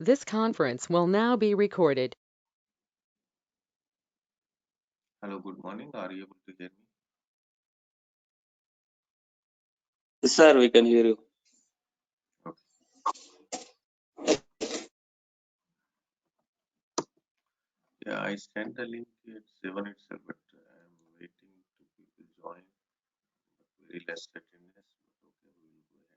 This conference will now be recorded. Hello, good morning. Are you able to hear me? Yes, sir, we can hear you. Okay. Yeah, I sent the link at 7 itself, but I'm waiting to people join. Very less attendance, but okay, we will go ahead.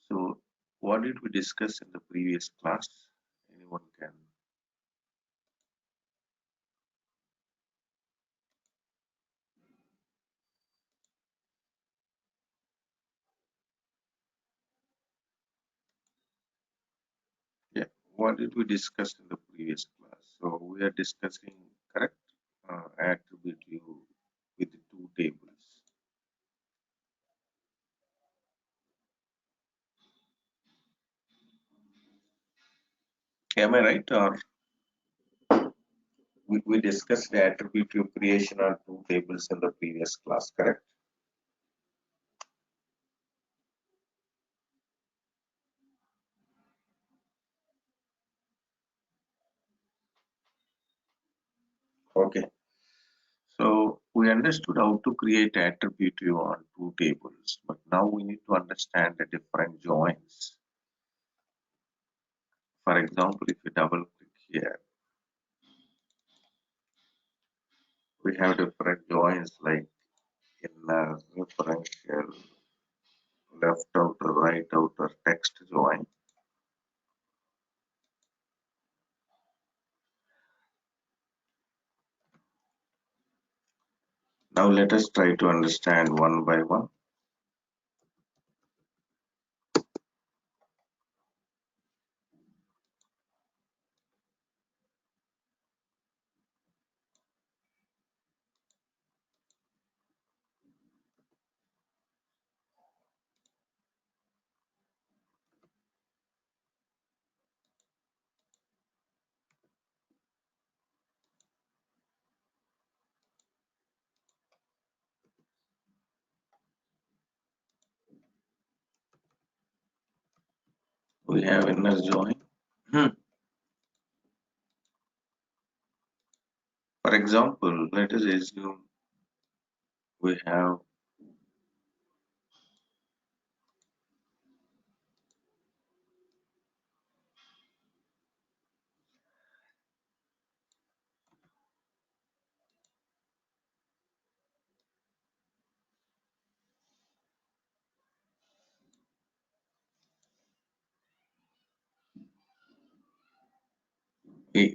So, what did we discuss in the previous class? Anyone can? Yeah, what did we discuss in the previous class? So, we are discussing correct attribute view with the two tables. Am I right? Or we discussed the attribute view creation on two tables in the previous class, correct? Okay. So we understood how to create attribute view on two tables, but now we need to understand the different joins. For example, if you double click here, we have different joins like inner, differential, left outer, right outer, text join. Now let us try to understand one by one. We have inner join. For example, let us assume we have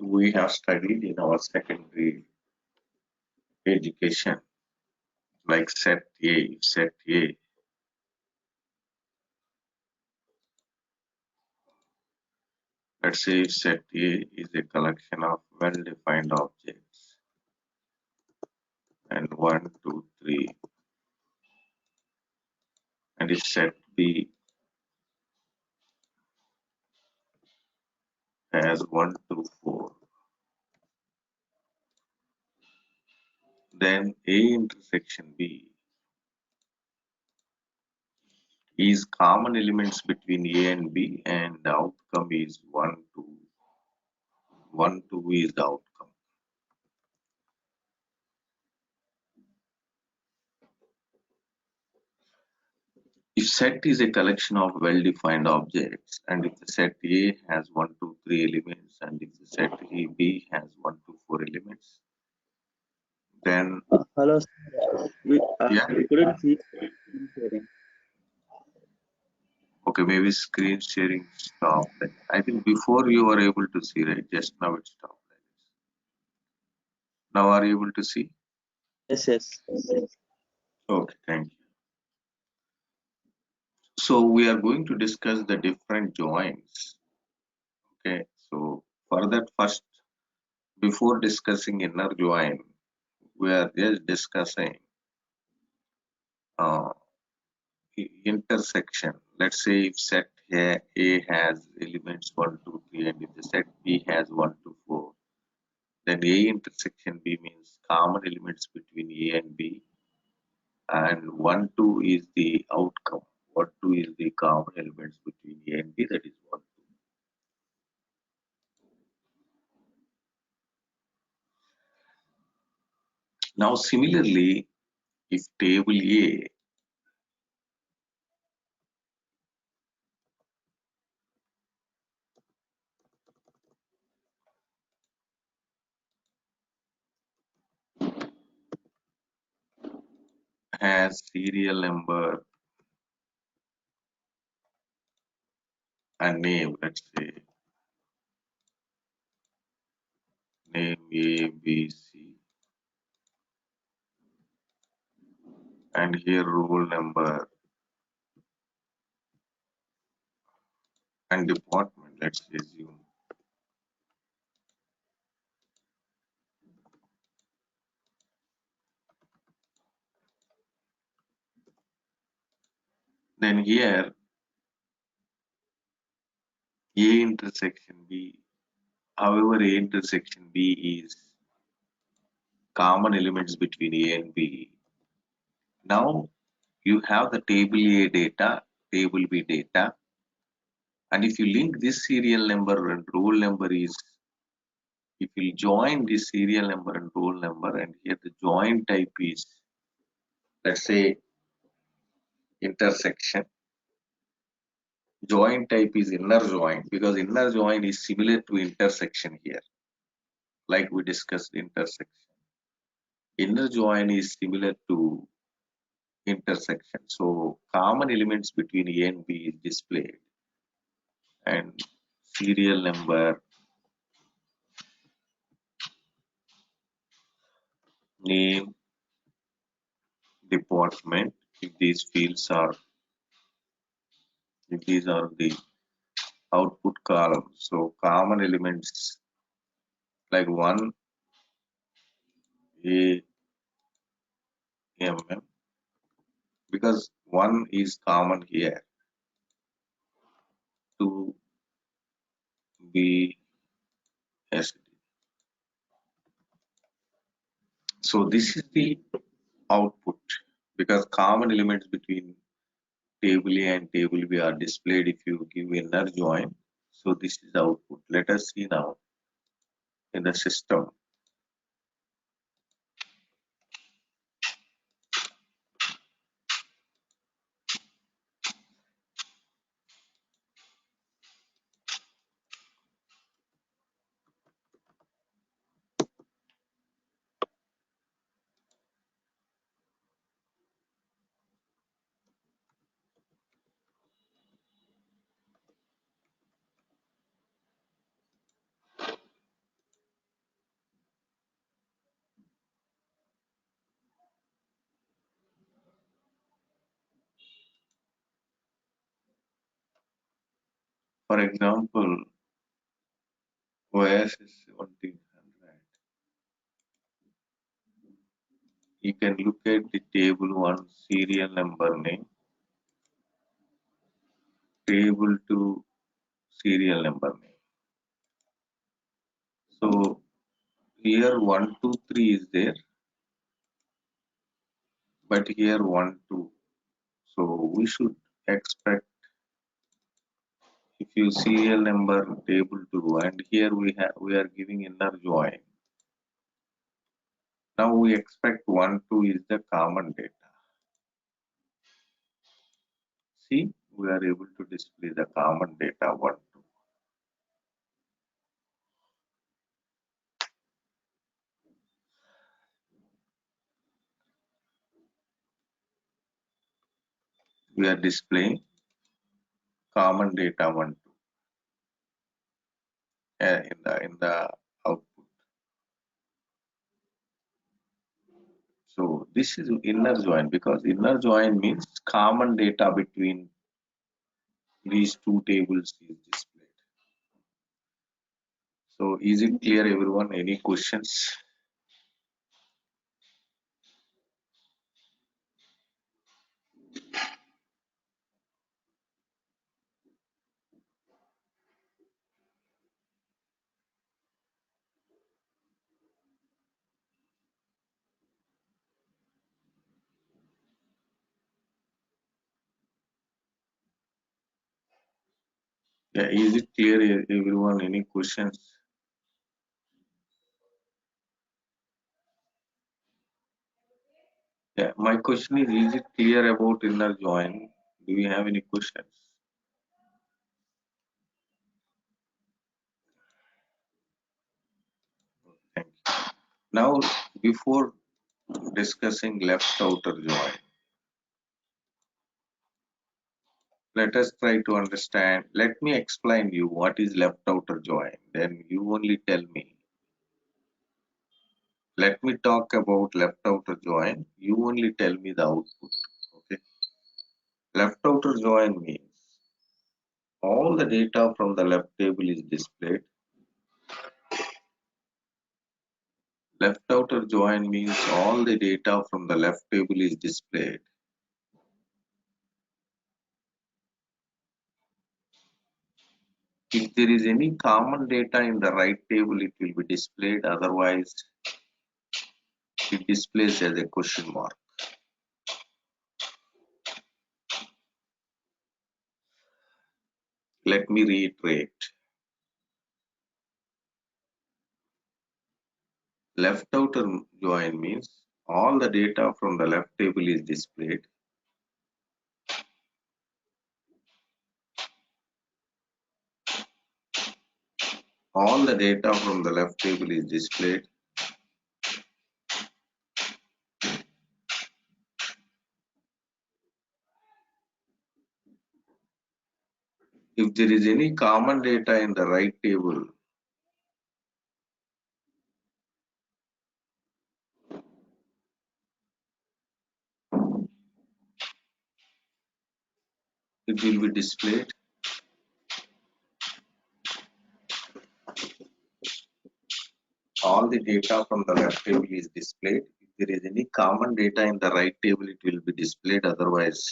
we have studied in our secondary education like set A, set A. Let's say set A is a collection of well-defined objects and 1, 2, 3, and if set B has 1, 2, 4, then A intersection B is common elements between A and B, and the outcome is 1, 2. 1, 2 is the outcome. If set is a collection of well-defined objects, and if the set A has 1, 2, 3 elements, and if the set B has 1, 2, 4 elements, then Hello, sir. yeah, We couldn't see screen sharing. okay, maybe screen sharing stopped. I think before you were able to see, right? Just now it stopped. Now are you able to see? Yes, yes. Okay, thank you. So we are going to discuss the different joins. Okay, so for that first, before discussing inner join, we are just discussing uh, intersection. Let's say if set A has elements 1, 2, 3, and if the set B has 1, 2, 4, Then A intersection B means common elements between A and B, and 1, 2 is the outcome. 1, 2 is the common elements between A and B, that is 1, 2. Now, similarly, if table A has serial number and name, let's say name A, B, C, and here roll number and department, let's assume. Then here A intersection B, however, A intersection B is common elements between A and B. Now you have the table A data, table B data, and if you link this serial number and roll number is, if you join this serial number and roll number, and here the join type is, let's say, intersection. Join type is inner join, because inner join is similar to intersection here, like we discussed intersection. Inner join is similar to intersection. So common elements between A and B is displayed, and serial number, name, department, if these fields are, if these are the output columns. So common elements like 1 A M M, because 1 is common here, 2 B S D. So this is the output, because common elements between table A and table B are displayed if you give inner join. So this is the output. Let us see now in the system. For example, OS is 1700. You can look at the table 1 serial number name, table 2 serial number name. So here 1, 2, 3 is there, but here 1, 2. So we should expect, if you serial number table 2, and here we are giving inner join. Now we expect 1, 2 is the common data. See, we are able to display the common data 1, 2. We are displaying common data 1, 2 in the output. So this is inner join, because inner join means common data between these two tables is displayed. So is it clear, everyone? Any questions? Yeah, is it clear, everyone? Any questions? Yeah, my question is it clear about inner join? Do you have any questions? Thank you. Now, before discussing left outer join, let us try to understand. Let me explain you what is left outer join. Then you only tell me. Let me talk about left outer join. You only tell me the output. Okay. Left outer join means all the data from the left table is displayed. Left outer join means all the data from the left table is displayed. If there is any common data in the right table, it will be displayed. Otherwise, it displays as a question mark. Let me reiterate. Left outer join means all the data from the left table is displayed. All the data from the left table is displayed. If there is any common data in the right table, it will be displayed. All the data from the left table is displayed. If there is any common data in the right table, it will be displayed. Otherwise,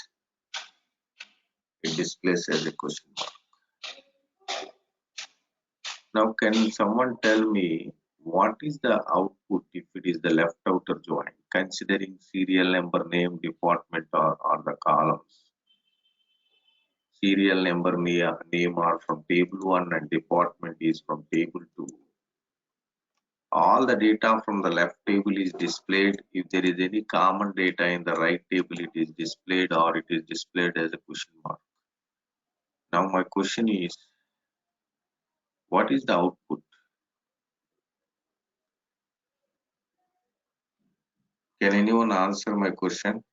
it displays as a question mark. Now, can someone tell me what is the output if it is the left outer join, considering serial number, name, department, or the columns? Serial number, name are from table 1 and department is from table 2. All the data from the left table is displayed. If there is any common data in the right table, it is displayed or it is displayed as a question mark. Now my question is, what is the output? Can anyone answer my question?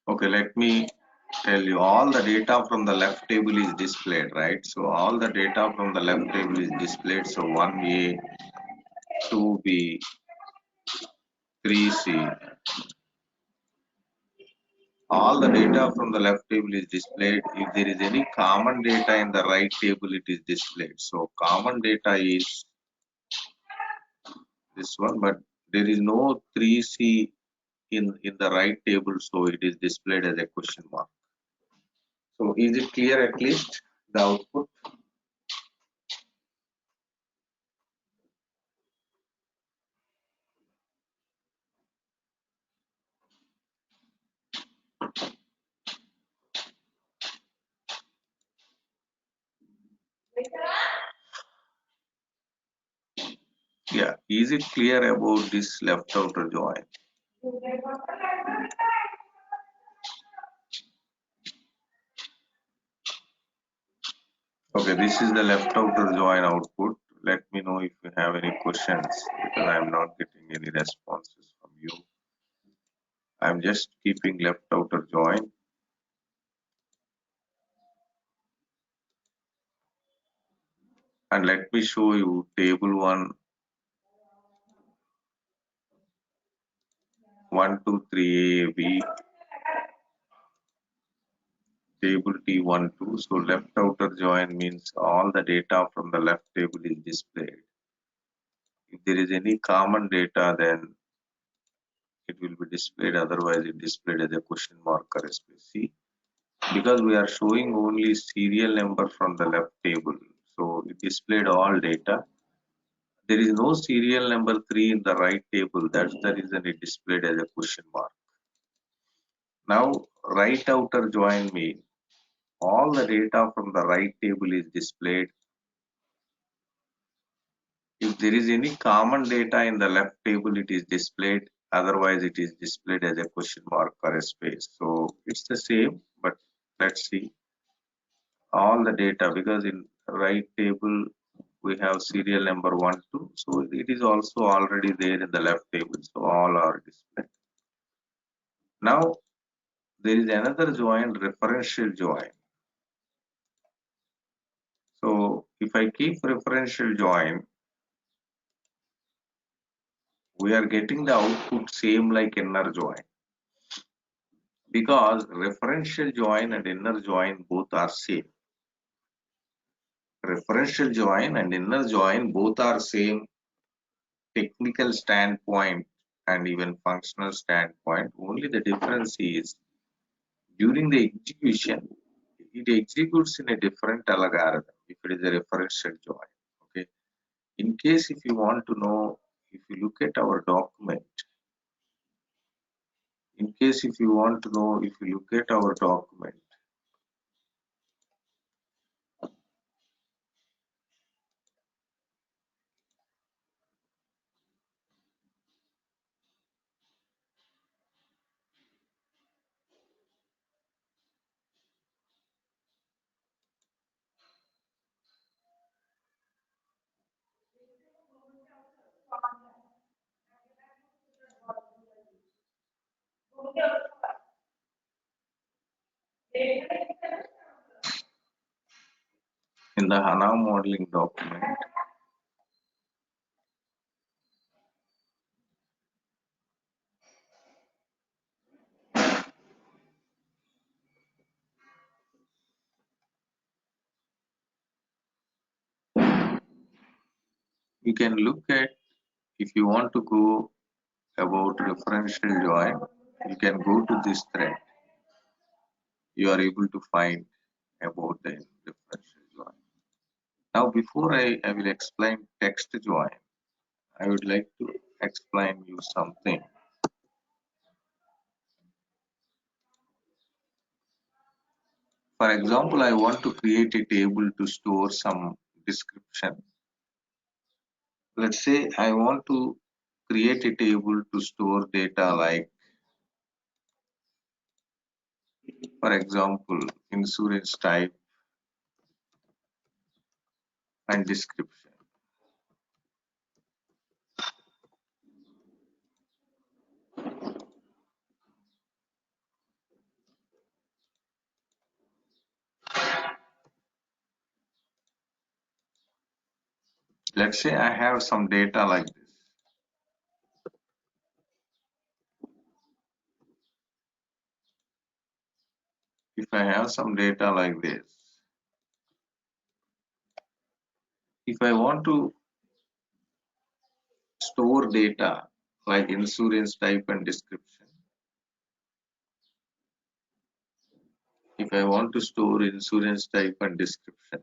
Okay, let me tell you, all the data from the left table is displayed, right? So all the data from the left table is displayed. So 1A, 2B, 3C, all the data from the left table is displayed. If there is any common data in the right table, it is displayed. So common data is this one, but there is no 3C in the right table, so it is displayed as a question mark. So is it clear at least the output? Yeah, is it clear about this left outer join? Okay, this is the left outer join output. Let me know if you have any questions because I am not getting any responses from you. I am just keeping left outer join. And let me show you table 1, 2, 3 A, B, table T1, 2. So left outer join means all the data from the left table is displayed. If there is any common data, then it will be displayed, otherwise it displayed as a question mark or a space. See, because we are showing only serial number from the left table, so it displayed all data. There is no serial number 3 in the right table, that's the reason it displayed as a question mark. Now right outer join means all the data from the right table is displayed. If there is any common data in the left table, it is displayed, otherwise it is displayed as a question mark or a space. So it's the same, but let's see all the data, because in right table we have serial number 1, 2, so it is also already there in the left table, so all are displayed. Now there is another join, referential join. So if I keep referential join, we are getting the output same like inner join, because referential join and inner join both are same. Referential join and inner join both are same technical standpoint and even functional standpoint. Only the difference is during the execution, it executes in a different algorithm if it is a referential join. Okay. In case if you want to know, if you look at our document, in case if you want to know, if you look at our document, in the HANA modeling document, you can look at, if you want to go about referential join, you can go to this thread. You are able to find about the referential join. Now, before I will explain text join, I would like to explain you something. For example, I want to create a table to store some description. Let's say I want to create a table to store data like, for example, insurance type and description. Let's say I have some data like this. If I have some data like this, if I want to store data like insurance type and description, if I want to store insurance type and description,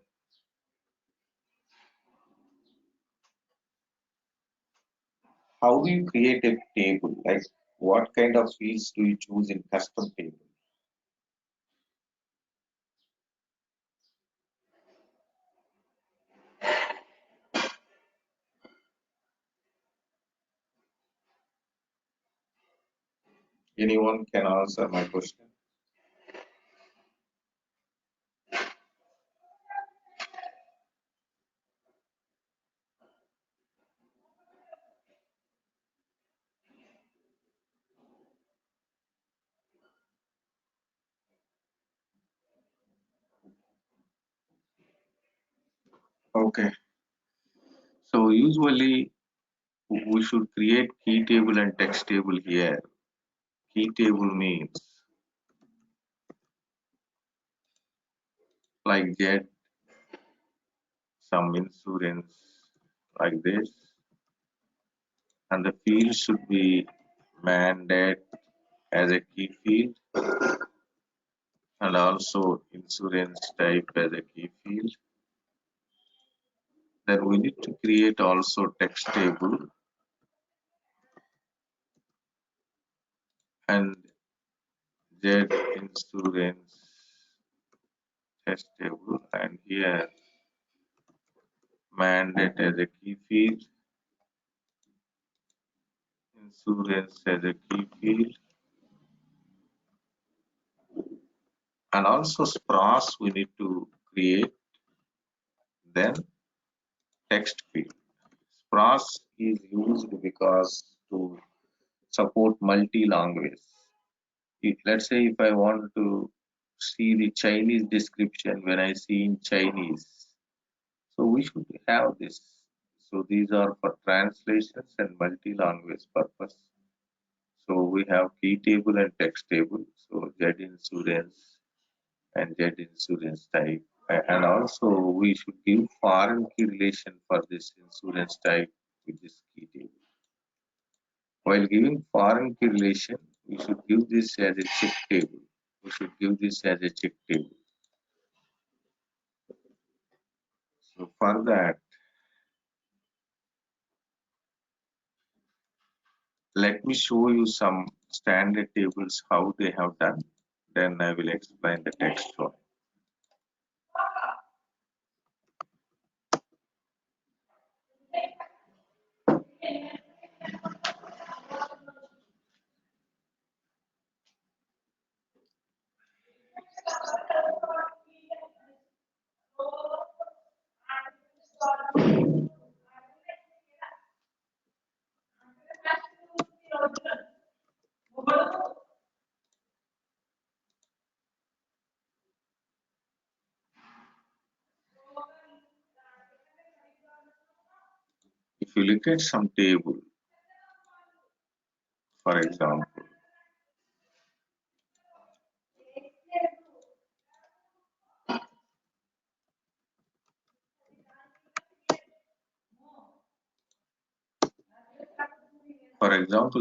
how do you create a table? Like what kind of fields do you choose in custom table? Anyone can answer my question? Okay. So usually we should create key table and text table here. Key table means like get some insurance like this, and the field should be mandate as a key field, and also insurance type as a key field. Then we need to create also text table and get insurance text table, and here mandate as a key field, insurance as a key field, and also spross we need to create, then text field. Spross is used because to support multi-language. Let's say if I want to see the Chinese description when I see in Chinese, so we should have this. So these are for translations and multi-language purpose. So we have key table and text table. So Z insurance and Z insurance type. And also we should give foreign key relation for this insurance type with this key table. While giving foreign key relation, we should give this as a check table. We should give this as a check table. So for that, let me show you some standard tables, how they have done. Then I will explain the text one. If you look at some table, for example,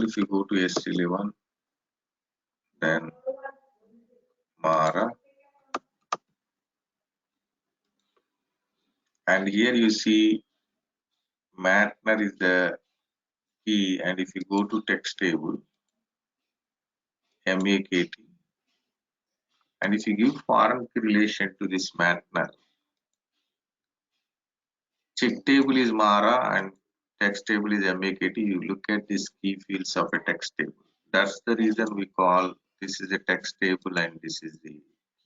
if you go to S11, then Mara, and here you see Matner is the key, and if you go to text table, MAKT, and if you give foreign key relation to this Matner, check table is Mara and text table is MAKT, you look at these key fields of a text table. That's the reason we call this is a text table and this is the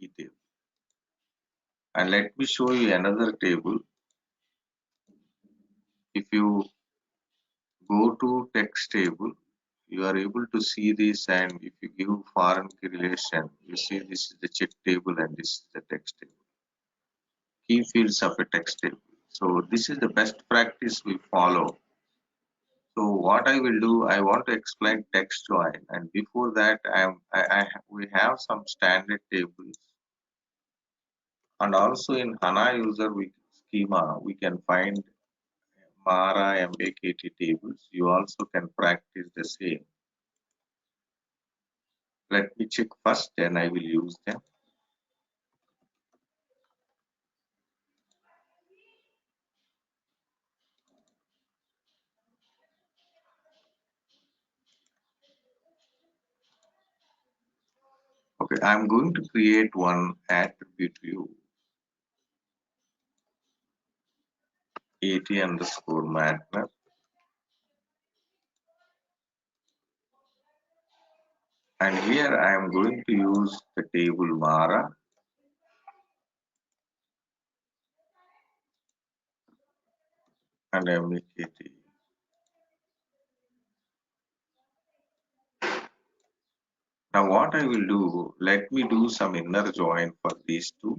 key table. And let me show you another table. If you go to text table, you are able to see this, and if you give foreign key relation, you see this is the check table and this is the text table. Key fields of a text table. So this is the best practice we follow. So what I will do, I want to explain text join, and before that, we have some standard tables, and also in HANA user schema we can find Mara MAKT tables. You also can practice the same. Let me check first, then I will use them. Okay, I'm going to create one attribute view, AT underscore Matner, and here I am going to use the table Mara and MAKT. Now what I will do, let me do some inner join for these two.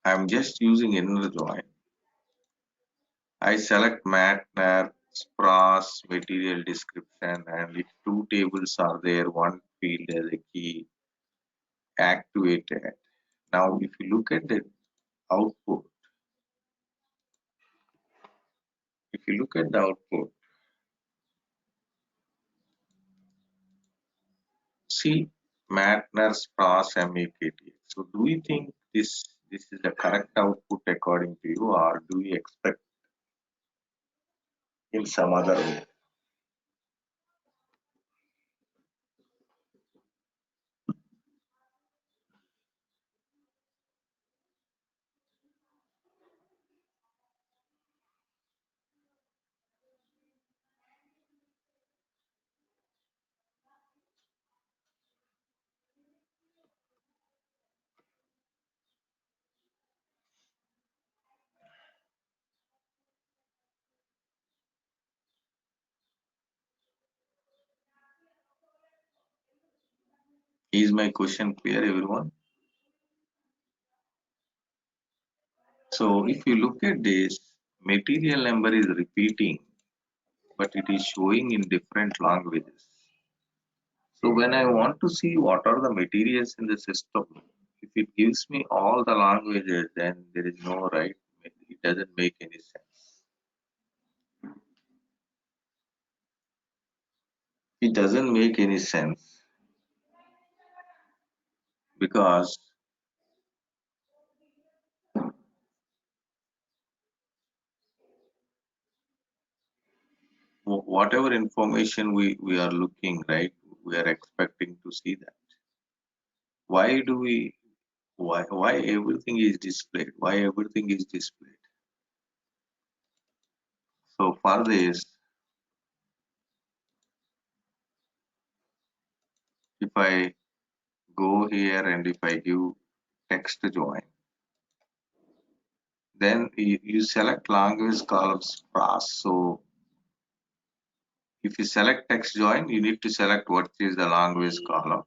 I'm just using inner join. I select Matner, Spras, material description, and if two tables are there, one field as a key activated. Now, if you look at the output, if you look at the output, see Matner, Spras, MAKT. So, do you think this is the correct output according to you, or do you expect in some other way? Is my question clear, everyone? So, if you look at this, material number is repeating, but it is showing in different languages. So when I want to see what are the materials in the system, if it gives me all the languages, then there is no right. It doesn't make any sense. It doesn't make any sense because whatever information we are looking, right, we are expecting to see that. Why do we, why everything is displayed? Why everything is displayed? So for this, if I go here and if I give text join, then you select language columns class. So if you select text join, you need to select what is the language column.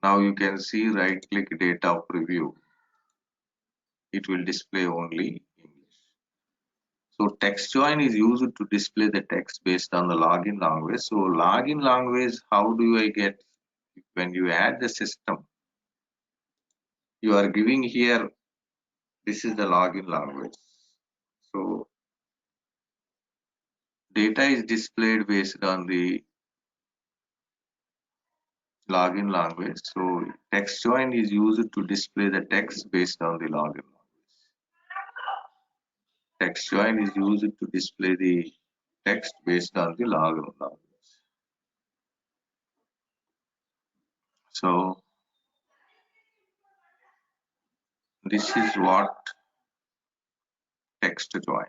Now you can see right click data preview. It will display only English. So text join is used to display the text based on the login language. So login language, how do I get when you add the system? You are giving here, this is the login language. So data is displayed based on the login language. So text join is used to display the text based on the login language. Text join is used to display the text based on the login language. So this is what text join.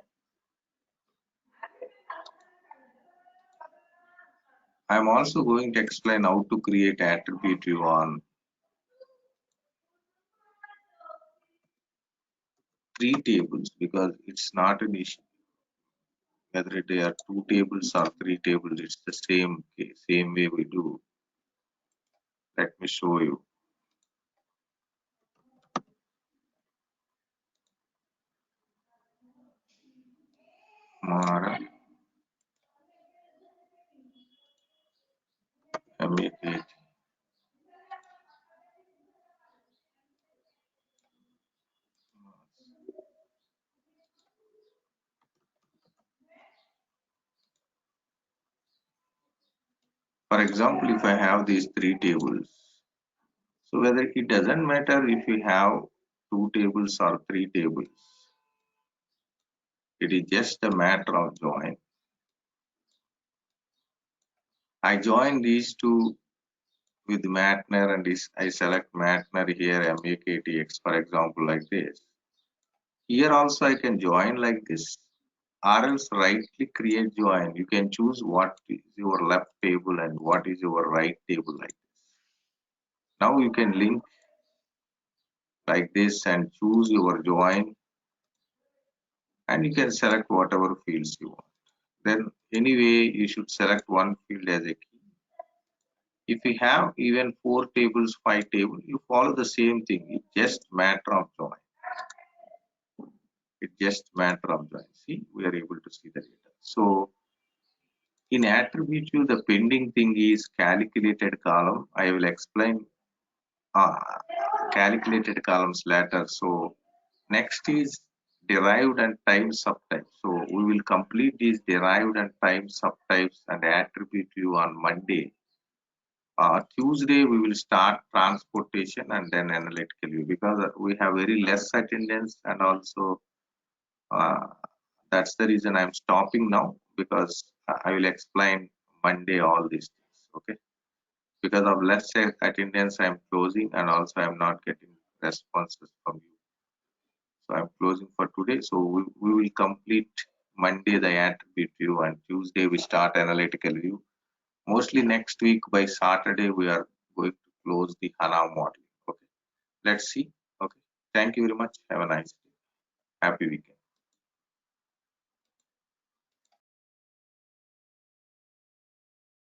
I'm also going to explain how to create attribute view on three tables because it's not an issue whether they are two tables or three tables. It's the same way we do. Let me show you. Mara, MAKT. For example, if I have these three tables, so whether it doesn't matter if you have two tables or three tables, it is just a matter of join. I join these two with Matner and I select Matner here, MAKTX, for example, like this. Here also I can join like this, or else right click create join. You can choose what is your left table and what is your right table like this. Now you can link like this and choose your join, and you can select whatever fields you want. Then anyway, you should select one field as a key. If you have even 4 tables, 5 tables, you follow the same thing. It's just matter of join. It's just matter of join. See, we are able to see the data. So in attribute view, the pending thing is calculated column. I will explain uh, calculated columns later. So next is derived and time subtypes. So we will complete these derived and time subtypes and attribute view on Monday. Tuesday we will start transportation and then analytical view because we have very less attendance, and also uh, that's the reason I'm stopping now, because I will explain Monday all these things. Okay, because of less attendance I'm closing, and also I'm not getting responses from you, so I'm closing for today. So we will complete Monday the attribute view, and Tuesday we start analytical view. Mostly next week by Saturday we are going to close the HANA model. Okay, let's see. Okay, thank you very much. Have a nice day. Happy weekend.